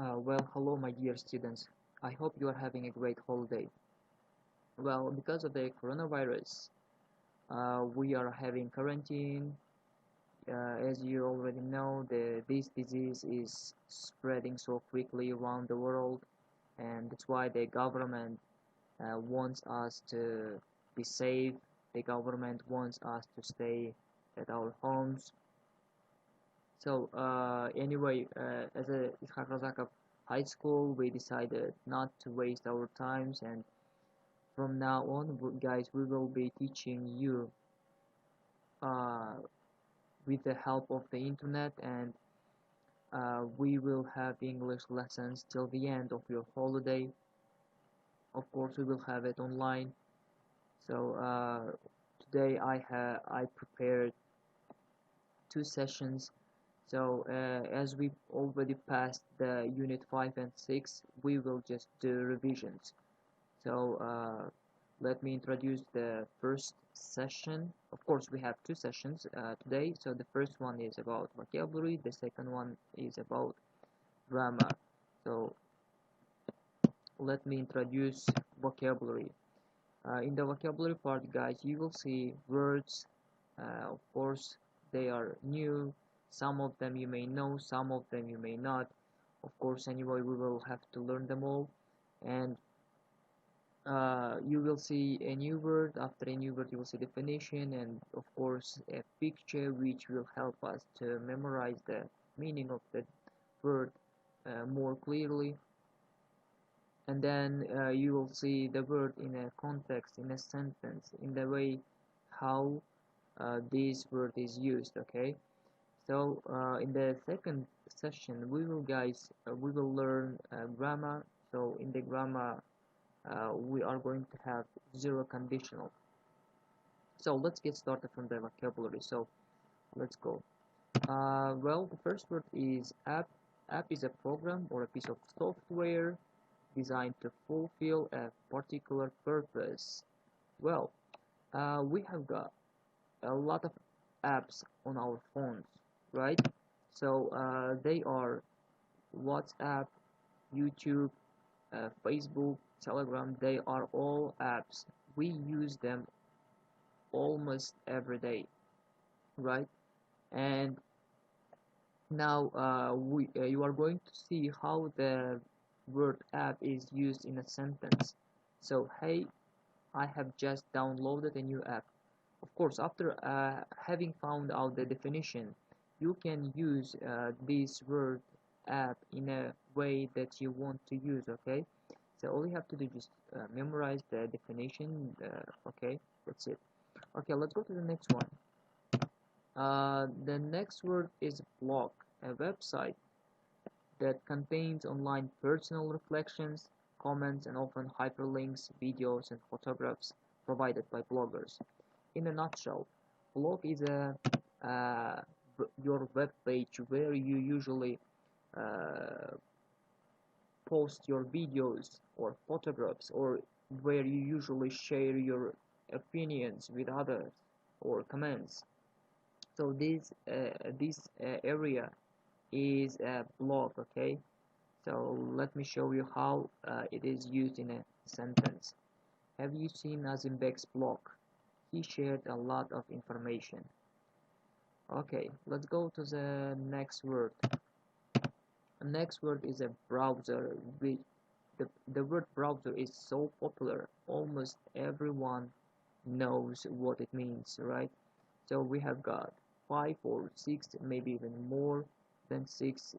Hello, my dear students. I hope you are having a great holiday. Well, because of the coronavirus, we are having quarantine. As you already know, this disease is spreading so quickly around the world, and that's why the government wants us to be safe. The government wants us to stay at our homes. So, anyway, as a Ishaq Razak High School, we decided not to waste our times, and from now on, guys, we will be teaching you uh, with the help of the internet, and we will have English lessons till the end of your holiday. Of course, we will have it online. So today I prepared two sessions. So as we already passed the unit 5 and 6, we will just do revisions. So let me introduce the first session. Of course, we have two sessions today. So the first one is about vocabulary, the second one is about grammar. So let me introduce vocabulary. In the vocabulary part, guys, you will see words. Of course, they are new. Some of them you may know, some of them you may not. Of course, anyway, we will have to learn them all. And you will see a new word. After a new word, you will see definition and of course a picture which will help us to memorize the meaning of the word more clearly. And then you will see the word in a context, in a sentence, in the way how this word is used. Okay, so in the second session we will learn grammar. So in the grammar we are going to have zero conditional. So let's get started from the vocabulary. So let's go. Well, the first word is app. App is a program or a piece of software designed to fulfill a particular purpose. Well, we have got a lot of apps on our phones, right? So they are WhatsApp, YouTube, Facebook, Telegram. They are all apps. We use them almost every day, right? And now you are going to see how the word app is used in a sentence. So, hey, I have just downloaded a new app. Of course, after having found out the definition, you can use this word app in a way that you want to use, okay? So all you have to do is just memorize the definition, okay? That's it. Okay, let's go to the next one. The next word is blog, a website that contains online personal reflections, comments, and often hyperlinks, videos, and photographs provided by bloggers. In a nutshell, blog is uh, your web page where you usually uh, post your videos or photographs, or where you usually share your opinions with others or comments. So this area is a blog. Okay, so let me show you how it is used in a sentence. Have you seen Azimbek's blog? He shared a lot of information. Okay, let's go to the next word. The next word is a browser. The word browser is so popular, almost everyone knows what it means, right? So we have got 5 or 6, maybe even more than 6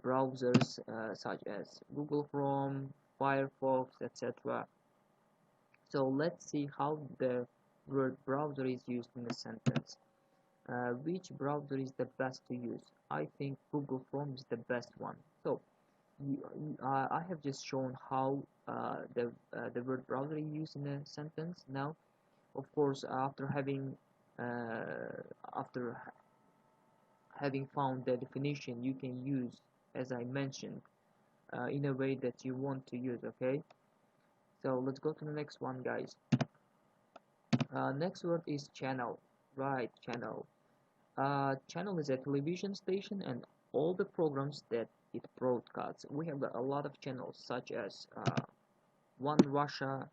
browsers such as Google Chrome, Firefox, etc. So let's see how the word browser is used in a sentence. Which browser is the best to use? I think Google Chrome is the best one. So I have just shown how the word browser is used in a sentence. Now, of course, after having found the definition, you can use, as I mentioned, in a way that you want to use. Okay. So let's go to the next one, guys. Next word is channel. Right, channel. Channel is a television station and all the programs that it broadcasts. We have got a lot of channels such as One Russia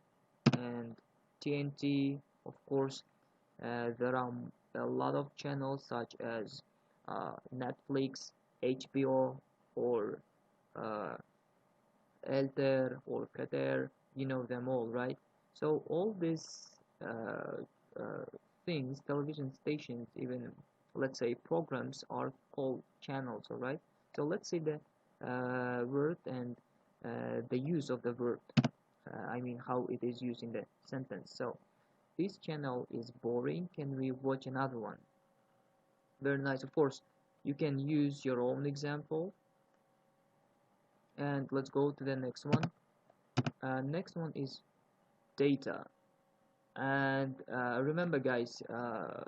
and TNT. Of course, there are a lot of channels such as Netflix, HBO, or uh, Alter or Qatar. You know them all, right? So all these uh, uh, things, television stations, even let's say programs, are called channels, all right? So let's see the word and the use of the word. I mean how it is used in the sentence. So this channel is boring. Can we watch another one? Very nice. Of course, you can use your own example. And let's go to the next one. Next one is data. And remember, guys, a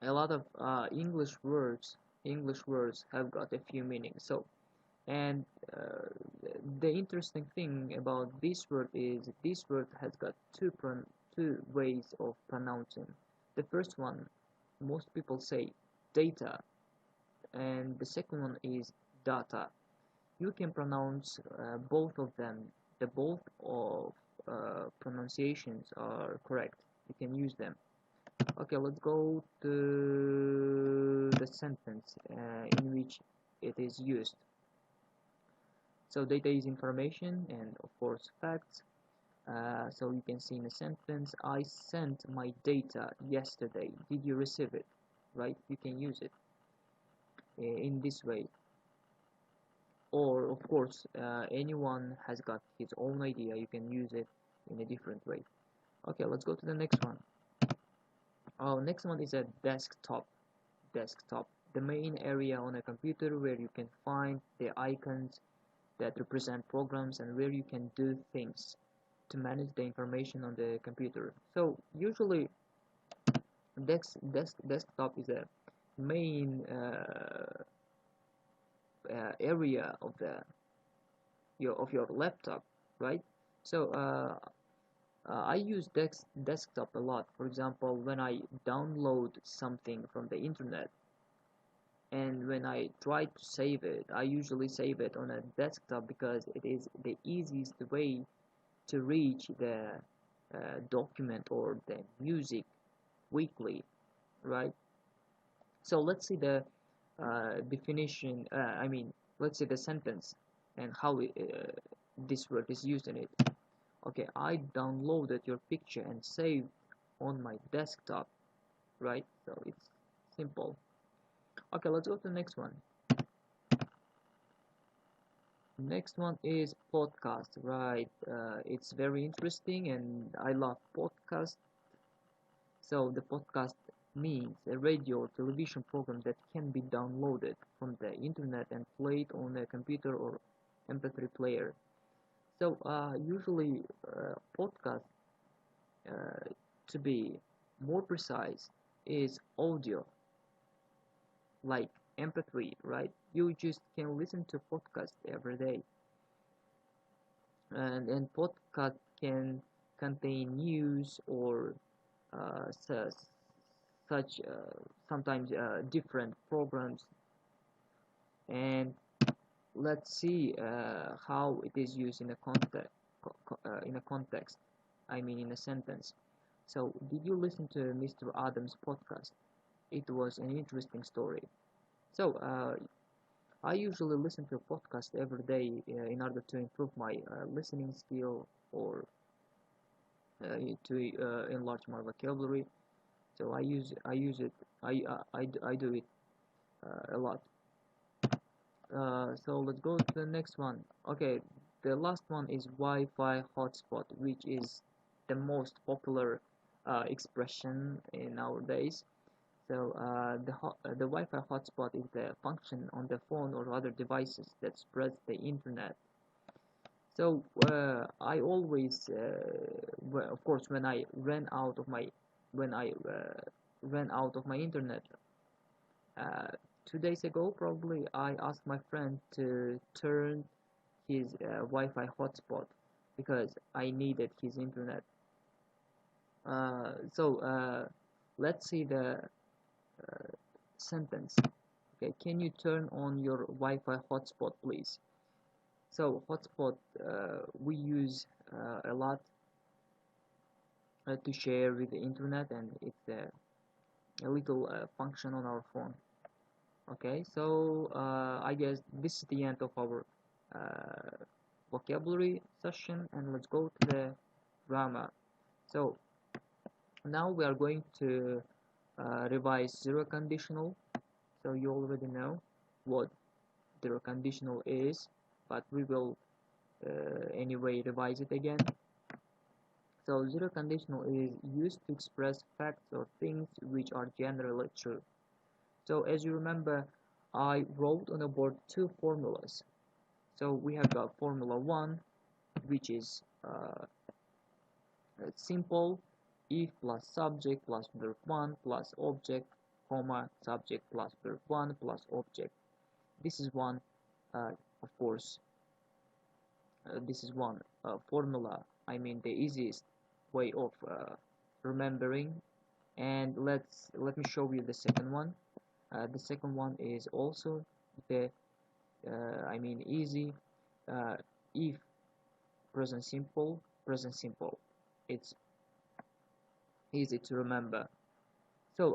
lot of English words have got a few meanings. So, and the interesting thing about this word is this word has got two ways of pronouncing. The first one, most people say data, and the second one is data. You can pronounce both of them. The both of pronunciations are correct. You can use them. Okay, let's go to the sentence in which it is used. So data is information and of course facts. So you can see in a sentence, I sent my data yesterday. Did you receive it? Right? You can use it in this way. Or of course, anyone has got his own idea. You can use it in a different way. Okay, let's go to the next one. Oh, next one is a desktop. Desktop, the main area on a computer where you can find the icons that represent programs and where you can do things to manage the information on the computer. So usually desktop is a main area of your laptop, right? So I use desktop a lot. For example, when I download something from the internet, and when I try to save it, I usually save it on a desktop because it is the easiest way to reach the document or the music quickly, right? So let's see the definition. I mean, let's see the sentence and how this word is used in it. Okay, I downloaded your picture and saved on my desktop, right? So it's simple. Okay, let's go to the next one. Next one is podcast, right? It's very interesting and I love podcast. So the podcast means a radio or television program that can be downloaded from the internet and played on a computer or MP3 player. So usually podcast, uh, to be more precise, is audio, like MP3, right? You just can listen to podcast every day, and podcast can contain news or such sometimes different programs. And let's see how it is used in a context. I mean, in a sentence. So, did you listen to Mr. Adams' podcast? It was an interesting story. So, I usually listen to a podcast every day in order to improve my listening skill or to enlarge my vocabulary. So I use it. I do it a lot. So let's go to the next one. Okay, the last one is Wi-Fi hotspot, which is the most popular expression in nowadays. So the Wi-Fi hotspot is the function on the phone or other devices that spreads the internet. So I always, well, of course, when I ran out of my internet, uh, 2 days ago probably, I asked my friend to turn his Wi-Fi hotspot because I needed his internet. So let's see the sentence. Okay, can you turn on your Wi-Fi hotspot, please? So hotspot we use a lot to share with the internet, and it's a little function on our phone. Okay, so I guess this is the end of our vocabulary session, and let's go to the grammar. So now we are going to revise zero conditional. So you already know what zero conditional is, but we will anyway revise it again. So zero conditional is used to express facts or things which are generally true. So as you remember, I wrote on the board two formulas. So we have got formula 1, which is simple: if plus subject plus verb 1 plus object, comma, subject plus verb 1 plus object. This is one, of course, this is one formula, I mean the easiest way of remembering. And let me show you the second one. The second one is also the I mean easy. If present simple, it's easy to remember. So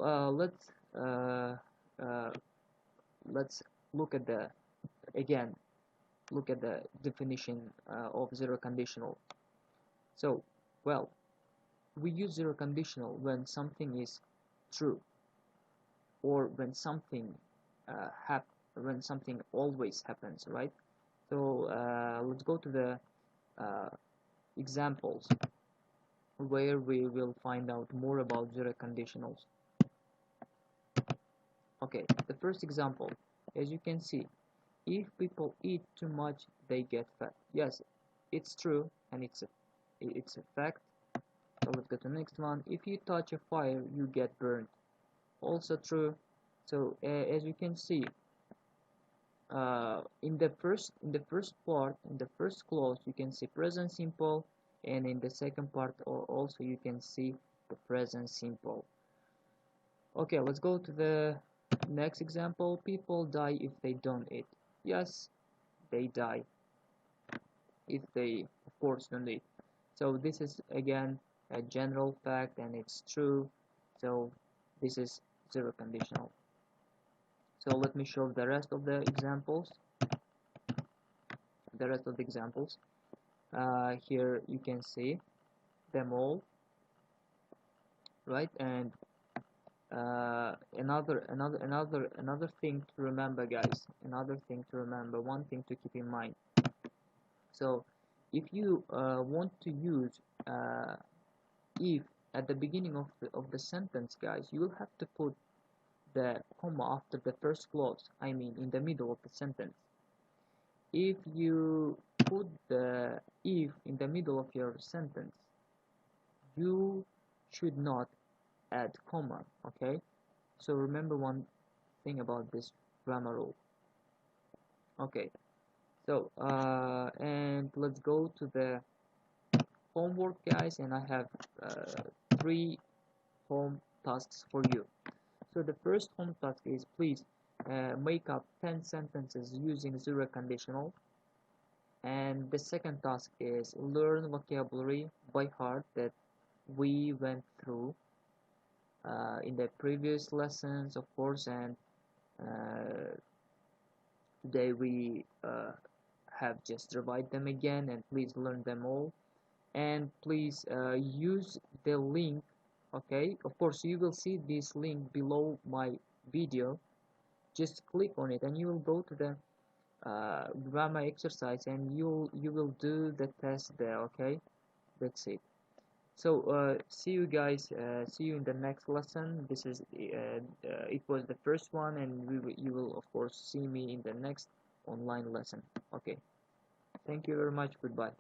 let's look at the again look at the definition of zero conditional. So, well, we use zero conditional when something is true, or when something when something always happens, right? So let's go to the examples where we will find out more about zero conditionals. Okay, the first example, as you can see, if people eat too much, they get fat. Yes, it's true, and it's a fact. So let's go to the next one. If you touch a fire, you get burned. Also true. So as you can see, in the first part, in the first clause, you can see present simple, and in the second part also you can see the present simple. Okay, let's go to the next example. People die if they don't eat. Yes, they die if they, of course, don't eat. So this is again a general fact, and it's true. So this is zero conditional. So let me show the rest of the examples. Here you can see them all, right? And another thing to remember, guys. One thing to keep in mind. So if you want to use if at the beginning of the sentence, guys, you will have to put the comma after the first clause, I mean in the middle of the sentence. If you put the if in the middle of your sentence, you should not add comma, okay? So remember one thing about this grammar rule. Okay, so and let's go to the homework, guys, and I have 3 home tasks for you. So the first home task is, please make up 10 sentences using zero conditional. And the second task is learn vocabulary by heart that we went through in the previous lessons, of course, and today we have just revised them again, and please learn them all. And please use the link. Okay, of course you will see this link below my video. Just click on it and you will go to the grammar exercise, and you will do the test there. Okay, that's it. So see you guys, see you in the next lesson. This is it was the first one, and you will of course see me in the next online lesson. Okay, thank you very much. Goodbye.